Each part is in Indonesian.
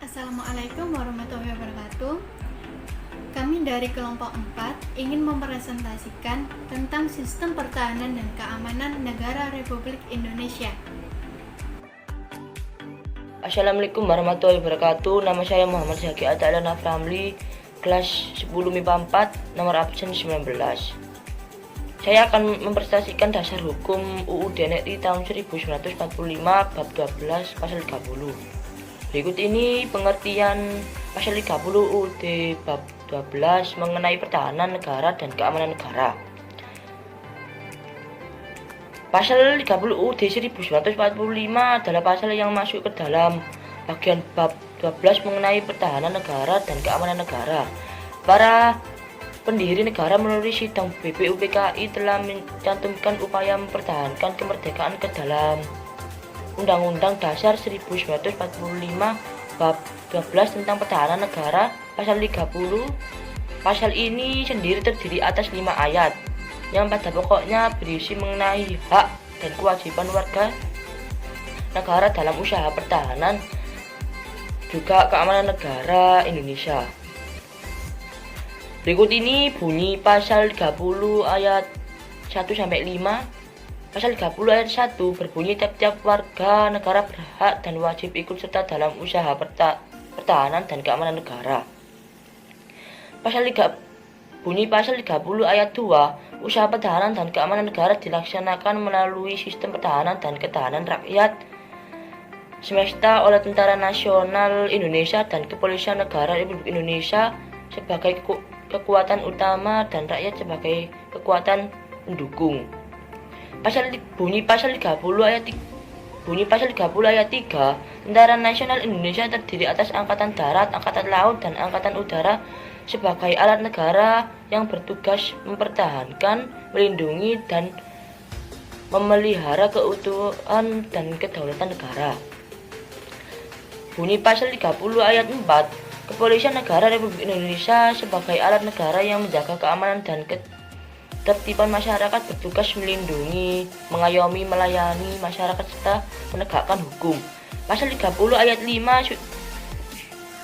Assalamualaikum warahmatullahi wabarakatuh. Kami dari kelompok 4 ingin mempresentasikan tentang sistem pertahanan dan keamanan negara Republik Indonesia. Assalamualaikum warahmatullahi wabarakatuh. Nama saya Muhammad Zaki Ata'ala Naframli, kelas 10 MIPA 4, nomor absen 19. Saya akan mempresentasikan dasar hukum UUD NRI tahun 1945 bab 12 pasal 30. Berikut ini pengertian pasal 30 UUD bab 12 mengenai pertahanan negara dan keamanan negara. Pasal 30 UUD 1945 adalah pasal yang masuk ke dalam bagian bab 12 mengenai pertahanan negara dan keamanan negara. Para pendiri negara melalui sidang BPUPKI telah mencantumkan upaya mempertahankan kemerdekaan ke dalam Undang-Undang Dasar 1945 bab 12 tentang pertahanan negara. Pasal 30. Pasal ini sendiri terdiri atas 5 ayat yang pada pokoknya berisi mengenai hak dan kewajiban warga negara dalam usaha pertahanan juga keamanan negara Indonesia. Berikut ini bunyi pasal 30 ayat 1-5. Pasal 30 ayat 1 berbunyi tiap-tiap warga negara berhak dan wajib ikut serta dalam usaha pertahanan dan keamanan negara. Pasal 30 ayat 2, usaha pertahanan dan keamanan negara dilaksanakan melalui sistem pertahanan dan ketahanan rakyat semesta oleh Tentara Nasional Indonesia dan Kepolisian Negara Republik Indonesia sebagai kekuatan utama dan rakyat sebagai kekuatan pendukung. Bunyi pasal 30 ayat 3, Tentara Nasional Indonesia terdiri atas Angkatan Darat, Angkatan Laut, dan Angkatan Udara sebagai alat negara yang bertugas mempertahankan, melindungi, dan memelihara keutuhan dan kedaulatan negara. Bunyi pasal 30 ayat 4, Kepolisian Negara Republik Indonesia sebagai alat negara yang menjaga keamanan dan ketertiban masyarakat, bertugas melindungi, mengayomi, melayani masyarakat serta menegakkan hukum. Pasal 30 ayat 5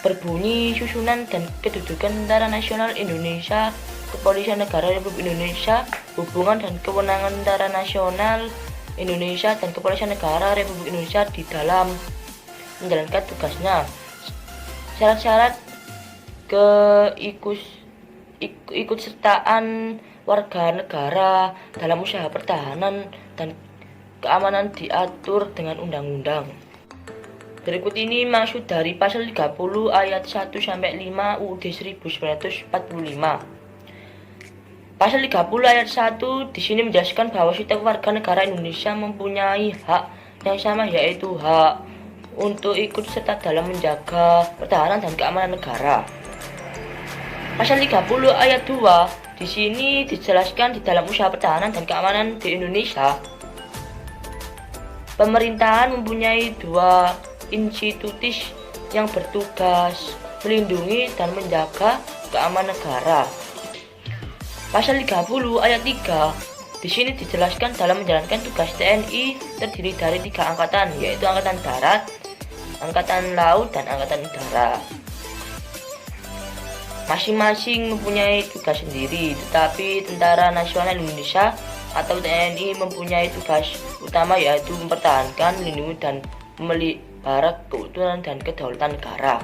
berbunyi susunan dan kedudukan Tentara Nasional Indonesia, Kepolisian Negara Republik Indonesia, hubungan dan kewenangan Tentara Nasional Indonesia dan Kepolisian Negara Republik Indonesia di dalam menjalankan tugasnya. Syarat-syarat keikutsertaan warga negara dalam usaha pertahanan dan keamanan diatur dengan undang-undang. Berikut ini maksud dari pasal 30 ayat 1-5 UUD 1945. Pasal 30 ayat 1 di sini menjelaskan bahwa setiap warga negara Indonesia mempunyai hak yang sama, yaitu hak untuk ikut serta dalam menjaga pertahanan dan keamanan negara. Pasal 30 ayat 2 di sini dijelaskan di dalam usaha pertahanan dan keamanan di Indonesia, pemerintahan mempunyai 2 institusi yang bertugas melindungi dan menjaga keamanan negara. Pasal 30 ayat 3 di sini dijelaskan dalam menjalankan tugas TNI terdiri dari 3 angkatan, yaitu Angkatan Darat, Angkatan Laut, dan Angkatan Udara. Masing-masing mempunyai tugas sendiri, tetapi Tentara Nasional Indonesia atau TNI mempunyai tugas utama, yaitu mempertahankan, melindungi, dan memelihara keutuhan dan kedaulatan negara.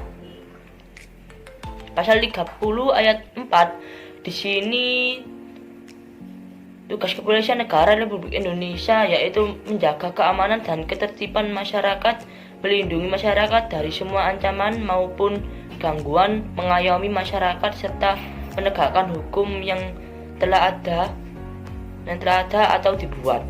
Pasal 30 ayat 4 di sini tugas Kepolisian Negara Republik Indonesia yaitu menjaga keamanan dan ketertiban masyarakat, melindungi masyarakat dari semua ancaman maupun gangguan, mengayomi masyarakat serta menegakkan hukum yang telah ada atau dibuat.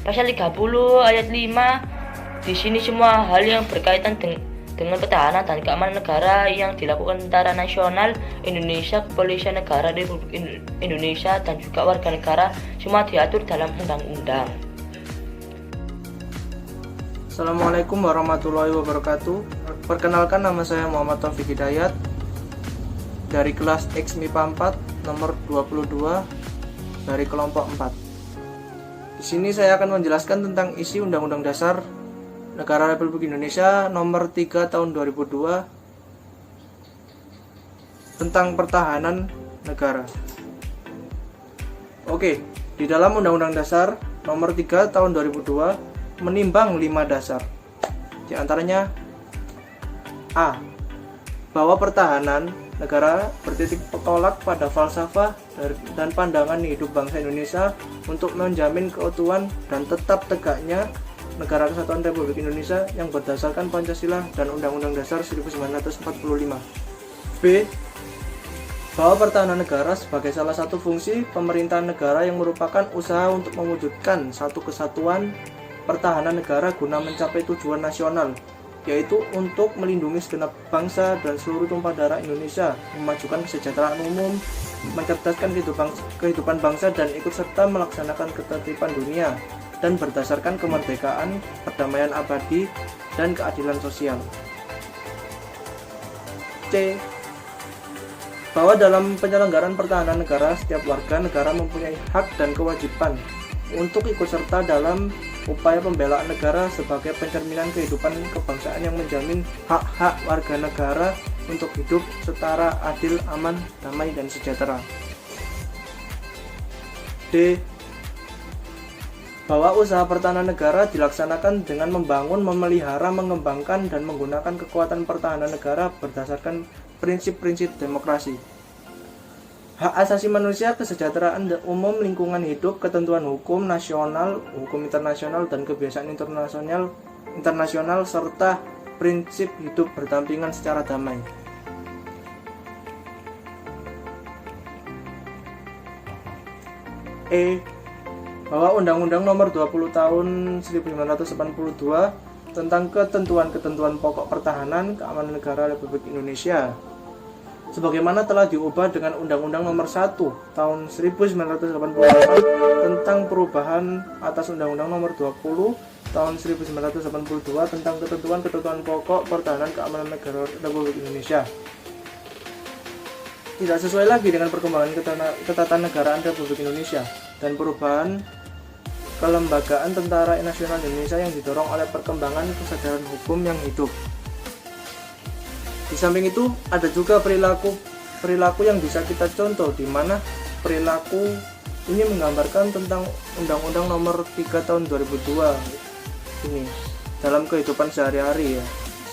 Pasal 30 ayat 5 di sini semua hal yang berkaitan dengan pertahanan dan keamanan negara yang dilakukan Tentara Nasional Indonesia, Kepolisian Negara Republik Indonesia, dan juga warga negara semua diatur dalam undang-undang. Assalamualaikum warahmatullahi wabarakatuh. Perkenalkan, nama saya Muhammad Taufik Hidayat dari kelas X MIPA 4 nomor 22 dari kelompok 4. Di sini saya akan menjelaskan tentang isi Undang-Undang Dasar Negara Republik Indonesia nomor 3 tahun 2002 tentang pertahanan negara. Oke, di dalam Undang-Undang Dasar nomor 3 tahun 2002 menimbang 5 dasar. Di antaranya A. Bahwa pertahanan negara bertitik tolak pada falsafah dan pandangan hidup bangsa Indonesia untuk menjamin keutuhan dan tetap tegaknya Negara Kesatuan Republik Indonesia yang berdasarkan Pancasila dan Undang-Undang Dasar 1945. B. Bahwa pertahanan negara sebagai salah satu fungsi pemerintahan negara yang merupakan usaha untuk mewujudkan satu kesatuan pertahanan negara guna mencapai tujuan nasional, yaitu untuk melindungi segenap bangsa dan seluruh tumpah darah Indonesia, memajukan kesejahteraan umum, mencerdaskan kehidupan bangsa dan ikut serta melaksanakan ketertiban dunia, dan berdasarkan kemerdekaan, perdamaian abadi, dan keadilan sosial. C. Bahwa dalam penyelenggaraan pertahanan negara, setiap warga negara mempunyai hak dan kewajiban untuk ikut serta dalam upaya pembelaan negara sebagai pencerminan kehidupan kebangsaan yang menjamin hak-hak warga negara untuk hidup setara, adil, aman, damai, dan sejahtera. D. Bahwa usaha pertahanan negara dilaksanakan dengan membangun, memelihara, mengembangkan, dan menggunakan kekuatan pertahanan negara berdasarkan prinsip-prinsip demokrasi, hak asasi manusia, kesejahteraan umum, lingkungan hidup, ketentuan hukum nasional, hukum internasional, dan kebiasaan internasional, serta prinsip hidup berdampingan secara damai. E. Bahwa Undang-Undang Nomor 20 Tahun 1982 tentang ketentuan-ketentuan pokok pertahanan keamanan negara Republik Indonesia sebagaimana telah diubah dengan Undang-Undang Nomor 1 Tahun 1988 tentang perubahan atas Undang-Undang Nomor 20 Tahun 1982 tentang ketentuan-ketentuan pokok pertahanan keamanan negara Republik Indonesia. Tidak sesuai lagi dengan perkembangan ketatanegaraan Republik Indonesia dan perubahan kelembagaan Tentara Nasional Indonesia yang didorong oleh perkembangan kesadaran hukum yang hidup. Di samping itu, ada juga perilaku yang bisa kita contoh, di mana perilaku ini menggambarkan tentang Undang-Undang Nomor 3 Tahun 2002 ini dalam kehidupan sehari-hari ya.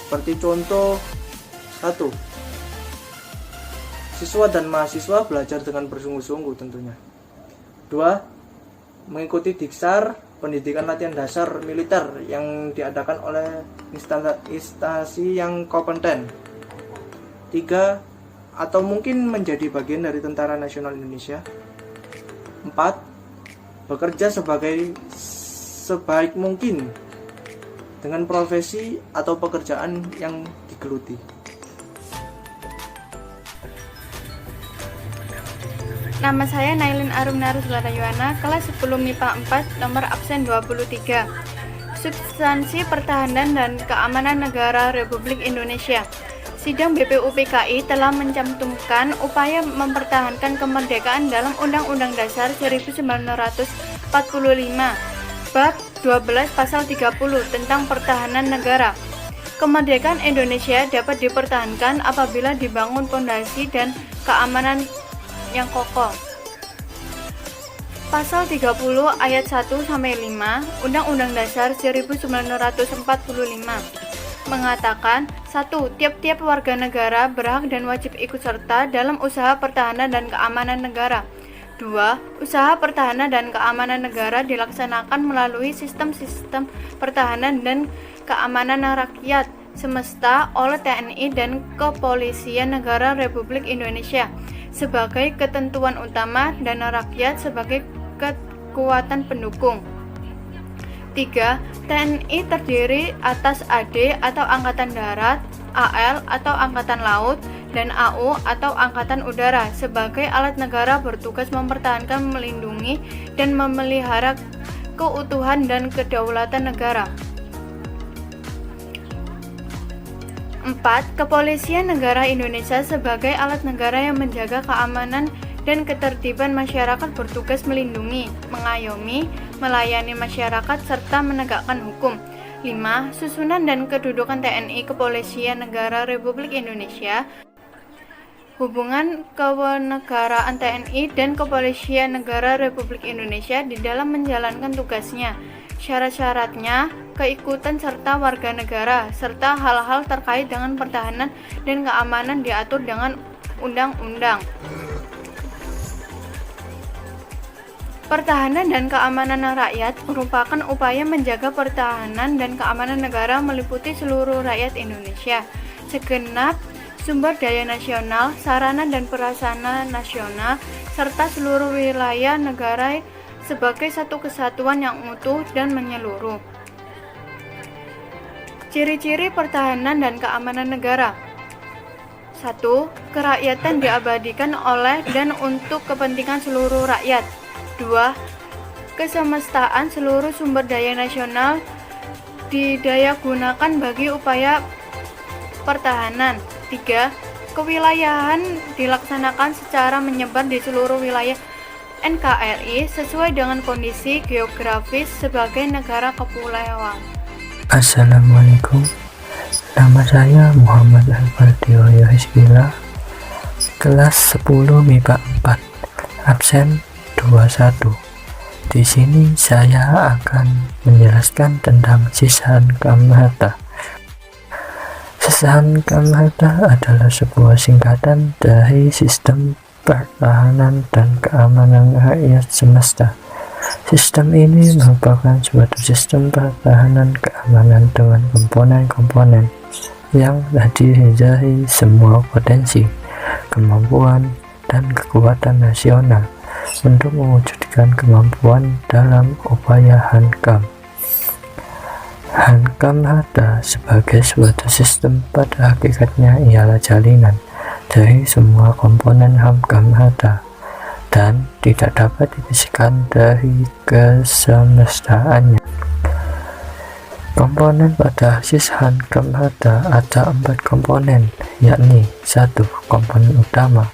Seperti contoh 1. Siswa dan mahasiswa belajar dengan bersungguh-sungguh tentunya. 2. Mengikuti Diksar, pendidikan latihan dasar militer yang diadakan oleh instansi yang kompeten. 3. Atau mungkin menjadi bagian dari Tentara Nasional Indonesia. 4. Bekerja sebaik mungkin dengan profesi atau pekerjaan yang digeluti. Nama saya Nailin Arumnaru Sularayuwana, kelas 10 MIPA 4, nomor absen 23. Substansi pertahanan dan keamanan negara Republik Indonesia. Sidang BPUPKI telah mencantumkan upaya mempertahankan kemerdekaan dalam Undang-Undang Dasar 1945, Bab 12 Pasal 30 tentang pertahanan negara. Kemerdekaan Indonesia dapat dipertahankan apabila dibangun fondasi dan keamanan yang kokoh. Pasal 30 ayat 1-5 Undang-Undang Dasar 1945 mengatakan 1. Tiap-tiap warga negara berhak dan wajib ikut serta dalam usaha pertahanan dan keamanan negara. 2. Usaha pertahanan dan keamanan negara dilaksanakan melalui sistem-sistem pertahanan dan keamanan rakyat semesta oleh TNI dan Kepolisian Negara Republik Indonesia sebagai ketentuan utama dan rakyat sebagai kekuatan pendukung. 3. TNI terdiri atas AD atau Angkatan Darat, AL atau Angkatan Laut, dan AU atau Angkatan Udara sebagai alat negara bertugas mempertahankan, melindungi, dan memelihara keutuhan dan kedaulatan negara. 4. Kepolisian Negara Indonesia sebagai alat negara yang menjaga keamanan dan ketertiban masyarakat bertugas melindungi, mengayomi, melayani masyarakat serta menegakkan hukum. 5. Susunan dan kedudukan TNI Kepolisian Negara Republik Indonesia. Hubungan kewarganegaraan TNI dan Kepolisian Negara Republik Indonesia di dalam menjalankan tugasnya, syarat-syaratnya, keikutan serta warga negara, serta hal-hal terkait dengan pertahanan dan keamanan diatur dengan undang-undang. Pertahanan dan keamanan rakyat merupakan upaya menjaga pertahanan dan keamanan negara meliputi seluruh rakyat Indonesia, segenap sumber daya nasional, sarana dan prasarana nasional, serta seluruh wilayah negara sebagai satu kesatuan yang utuh dan menyeluruh. Ciri-ciri pertahanan dan keamanan negara. 1. Kerakyatan diabadikan oleh dan untuk kepentingan seluruh rakyat. 2. Kesemestaan seluruh sumber daya nasional didayagunakan bagi upaya pertahanan. 3. Kewilayahan dilaksanakan secara menyebar di seluruh wilayah NKRI sesuai dengan kondisi geografis sebagai negara kepulauan. Assalamualaikum. Nama saya Muhammad Al-Fardioyo Hizkillah, kelas 10 MIPA 4, absen 21. Di sini saya akan menjelaskan tentang Sishan Kamhata. Sishan Kamhata adalah sebuah singkatan dari Sistem Pertahanan dan Keamanan Rakyat Semesta. Sistem ini merupakan suatu sistem pertahanan keamanan dengan komponen-komponen yang terdiri dari semua potensi, kemampuan, dan kekuatan nasional untuk mewujudkan kemampuan dalam upaya Hankam. Kamhata sebagai suatu sistem pada hakikatnya ialah jalinan dari semua komponen Kamhata dan tidak dapat dipisahkan dari kesemestaannya. Komponen pada Sishan Kamhata ada 4 komponen, yakni 1. Komponen utama.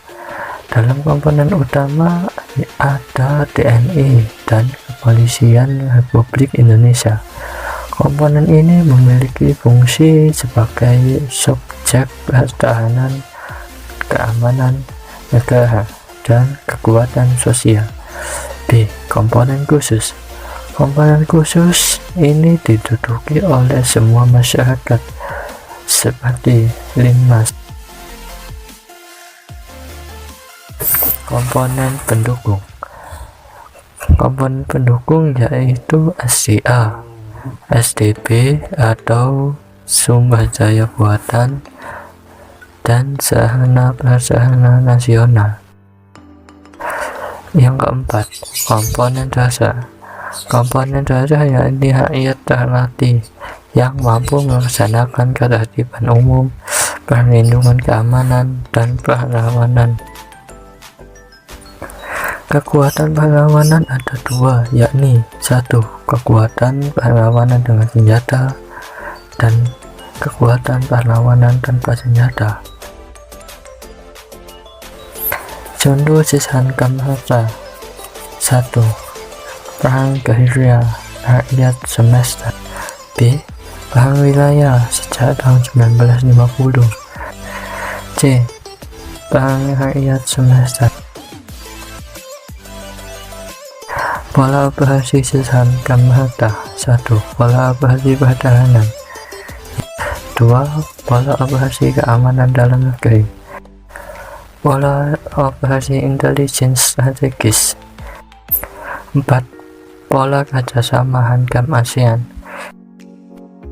Dalam komponen utama ada TNI dan Kepolisian Republik Indonesia. Komponen ini memiliki fungsi sebagai subjek pertahanan, keamanan negara, dan kekuatan sosial. B. Komponen khusus. Komponen khusus ini diduduki oleh semua masyarakat seperti linmas. Komponen pendukung. Komponen pendukung yaitu SDA, SDB atau sumber daya buatan, dan sarana prasarana nasional. Yang keempat, komponen dasar. Komponen dasar yakni rakyat terlatih yang mampu melaksanakan ketertiban umum, perlindungan keamanan, dan perlawanan. Kekuatan perlawanan ada 2, yakni 1. Kekuatan perlawanan dengan senjata dan kekuatan perlawanan tanpa senjata. Contoh Sishan Kamhata. 1. Perang gerilya rakyat semesta. B. Perang wilayah sejak tahun 1950. C. Perang rakyat semesta. Pola operasi Sishan Kamhata. 1. Pola operasi pertahanan. 2. Pola operasi keamanan dalam negeri. Pola operasi intelijen strategis. 4. Pola kerjasama Hankam ASEAN.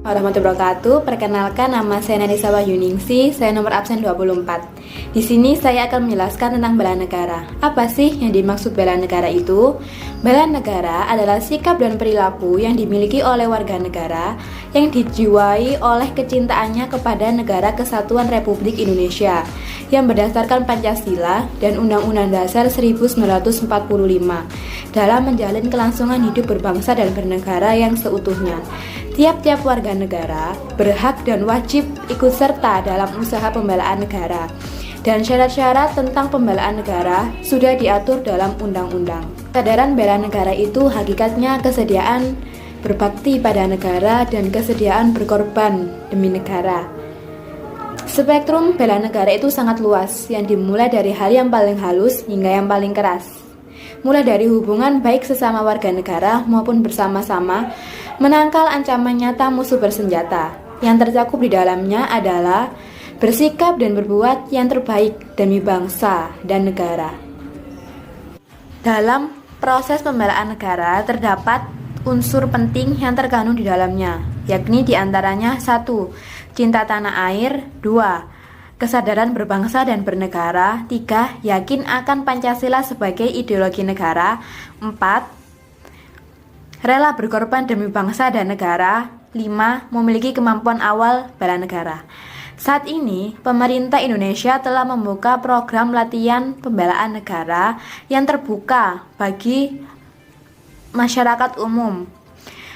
Warahmatullahi wabarakatuh. Perkenalkan, nama saya Nanisa Wahyuningsi, saya nomor absen 24. Di sini saya akan menjelaskan tentang bela negara. Apa sih yang dimaksud bela negara itu? Bela negara adalah sikap dan perilaku yang dimiliki oleh warga negara yang dijiwai oleh kecintaannya kepada Negara Kesatuan Republik Indonesia yang berdasarkan Pancasila dan Undang-Undang Dasar 1945 dalam menjalin kelangsungan hidup berbangsa dan bernegara yang seutuhnya. Tiap-tiap warga negara berhak dan wajib ikut serta dalam usaha pembelaan negara, dan syarat-syarat tentang pembelaan negara sudah diatur dalam undang-undang. Kesadaran bela negara itu hakikatnya kesediaan berbakti pada negara, dan kesediaan berkorban demi negara. Spektrum bela negara itu sangat luas, yang dimulai dari hal yang paling halus hingga yang paling keras. Mulai dari hubungan baik sesama warga negara maupun bersama-sama menangkal ancaman nyata musuh bersenjata. Yang tercakup di dalamnya adalah bersikap dan berbuat yang terbaik demi bangsa dan negara. Dalam proses pembelaan negara terdapat unsur penting yang terkandung di dalamnya, yakni diantaranya 1. Cinta tanah air, 2. Kesadaran berbangsa dan bernegara, 3. Yakin akan Pancasila sebagai ideologi negara, 4. Rela berkorban demi bangsa dan negara, 5. Memiliki kemampuan awal bela negara. Saat ini, pemerintah Indonesia telah membuka program latihan pembelaan negara yang terbuka bagi masyarakat umum.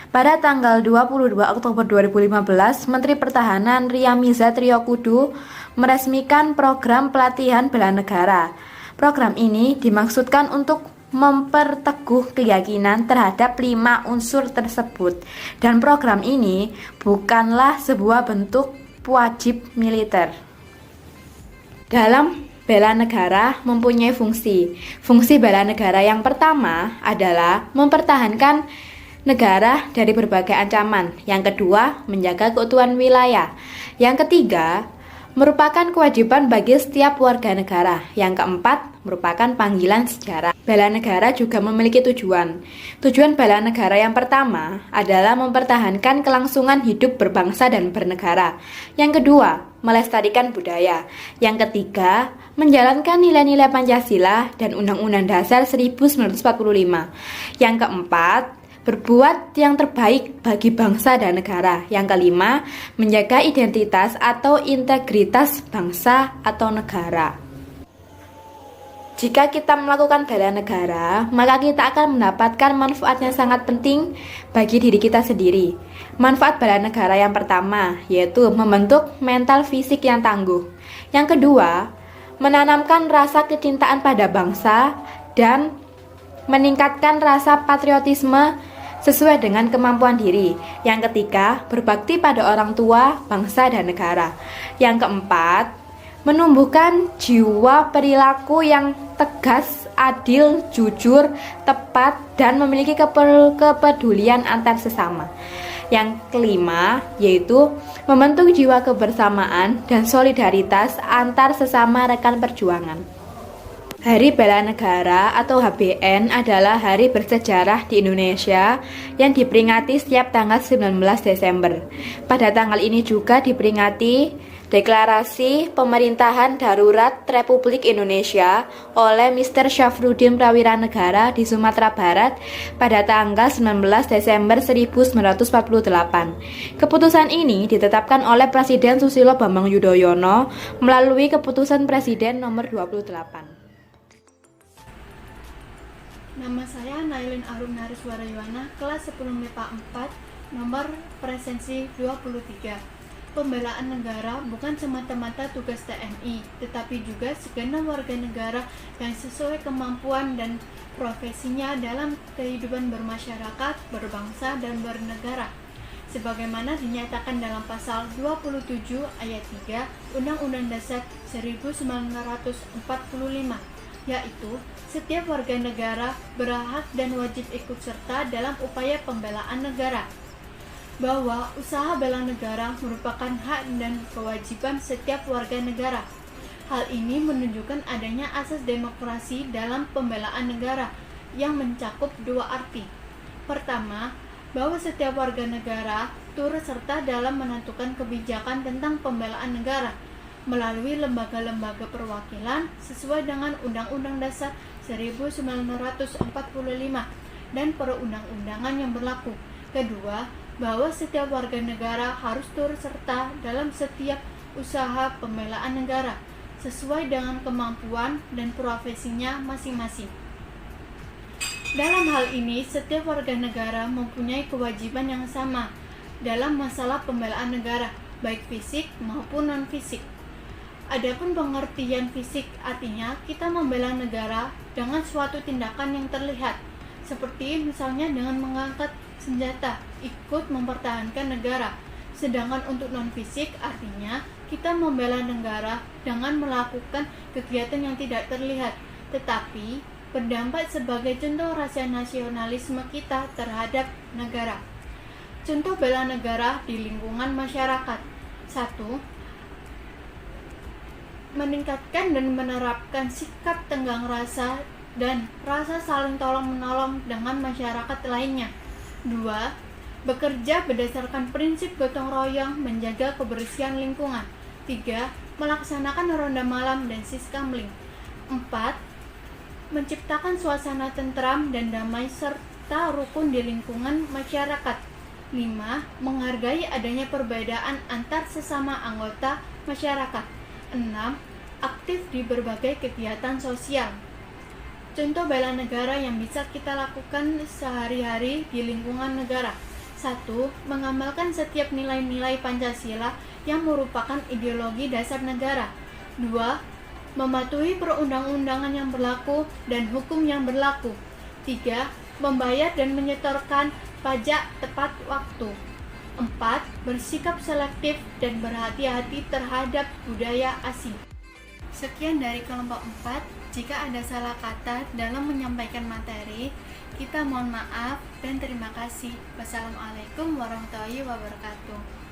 Pada tanggal 22 Oktober 2015, Menteri Pertahanan Ria Miza Triyokudu meresmikan program pelatihan bela negara. Program ini dimaksudkan untuk memperteguh keyakinan terhadap 5 unsur tersebut, dan program ini bukanlah sebuah bentuk wajib militer. Dalam bela negara mempunyai fungsi. Fungsi bela negara yang pertama adalah mempertahankan negara dari berbagai ancaman. Yang kedua, menjaga keutuhan wilayah. Yang ketiga, merupakan kewajiban bagi setiap warga negara. Yang keempat, merupakan panggilan sejarah. Bela negara juga memiliki tujuan. Tujuan bela negara yang pertama adalah mempertahankan kelangsungan hidup berbangsa dan bernegara. Yang kedua, melestarikan budaya. Yang ketiga, menjalankan nilai-nilai Pancasila dan Undang-Undang Dasar 1945. Yang keempat, berbuat yang terbaik bagi bangsa dan negara. Yang kelima, menjaga identitas atau integritas bangsa atau negara. Jika kita melakukan bela negara, maka kita akan mendapatkan manfaat yang sangat penting bagi diri kita sendiri. Manfaat bela negara yang pertama, yaitu membentuk mental fisik yang tangguh. Yang kedua, menanamkan rasa kecintaan pada bangsa dan meningkatkan rasa patriotisme sesuai dengan kemampuan diri. Yang ketiga, berbakti pada orang tua, bangsa, dan negara. Yang keempat, menumbuhkan jiwa perilaku yang tegas, adil, jujur, tepat, dan memiliki kepedulian antar sesama. Yang kelima, yaitu membentuk jiwa kebersamaan dan solidaritas antar sesama rekan perjuangan. Hari Bela Negara atau HBN adalah hari bersejarah di Indonesia yang diperingati setiap tanggal 19 Desember. Pada tanggal ini juga diperingati Deklarasi Pemerintahan Darurat Republik Indonesia oleh Mr. Syafruddin Prawira Negara di Sumatera Barat pada tanggal 19 Desember 1948. Keputusan ini ditetapkan oleh Presiden Susilo Bambang Yudhoyono melalui Keputusan Presiden nomor 28. Nama saya Nailin Arum Nariswara Yuwana, kelas 10 MIPA 4, nomor presensi 23. Pembelaan negara bukan semata-mata tugas TNI, tetapi juga segenap warga negara yang sesuai kemampuan dan profesinya dalam kehidupan bermasyarakat, berbangsa, dan bernegara. Sebagaimana dinyatakan dalam pasal 27 ayat 3 Undang-Undang Dasar 1945, yaitu setiap warga negara berhak dan wajib ikut serta dalam upaya pembelaan negara, bahwa usaha bela negara merupakan hak dan kewajiban setiap warga negara. Hal ini menunjukkan adanya asas demokrasi dalam pembelaan negara yang mencakup dua arti. Pertama, bahwa setiap warga negara turut serta dalam menentukan kebijakan tentang pembelaan negara melalui lembaga-lembaga perwakilan sesuai dengan Undang-Undang Dasar 1945 dan perundang-undangan yang berlaku. Kedua, bahwa setiap warga negara harus turut serta dalam setiap usaha pembelaan negara sesuai dengan kemampuan dan profesinya masing-masing. Dalam hal ini, setiap warga negara mempunyai kewajiban yang sama dalam masalah pembelaan negara, baik fisik maupun non-fisik. Adapun pengertian fisik artinya kita membela negara dengan suatu tindakan yang terlihat, seperti misalnya dengan mengangkat senjata, ikut mempertahankan negara. Sedangkan untuk non-fisik artinya kita membela negara dengan melakukan kegiatan yang tidak terlihat, tetapi berdampak sebagai contoh rasa nasionalisme kita terhadap negara. Contoh bela negara di lingkungan masyarakat. 1. Meningkatkan dan menerapkan sikap tenggang rasa dan rasa saling tolong-menolong dengan masyarakat lainnya. 2. Bekerja berdasarkan prinsip gotong royong menjaga kebersihan lingkungan. 3. Melaksanakan ronda malam dan siskamling. 4. Menciptakan suasana tentram dan damai serta rukun di lingkungan masyarakat. 5. Menghargai adanya perbedaan antar sesama anggota masyarakat. 6. Aktif di berbagai kegiatan sosial. Contoh bela negara yang bisa kita lakukan sehari-hari di lingkungan negara. 1. Mengamalkan setiap nilai-nilai Pancasila yang merupakan ideologi dasar negara. 2. Mematuhi perundang-undangan yang berlaku dan hukum yang berlaku. 3. Membayar dan menyetorkan pajak tepat waktu. 4. Bersikap selektif dan berhati-hati terhadap budaya asing. Sekian dari kelompok 4. Jika ada salah kata dalam menyampaikan materi, kita mohon maaf dan terima kasih. Wassalamualaikum warahmatullahi wabarakatuh.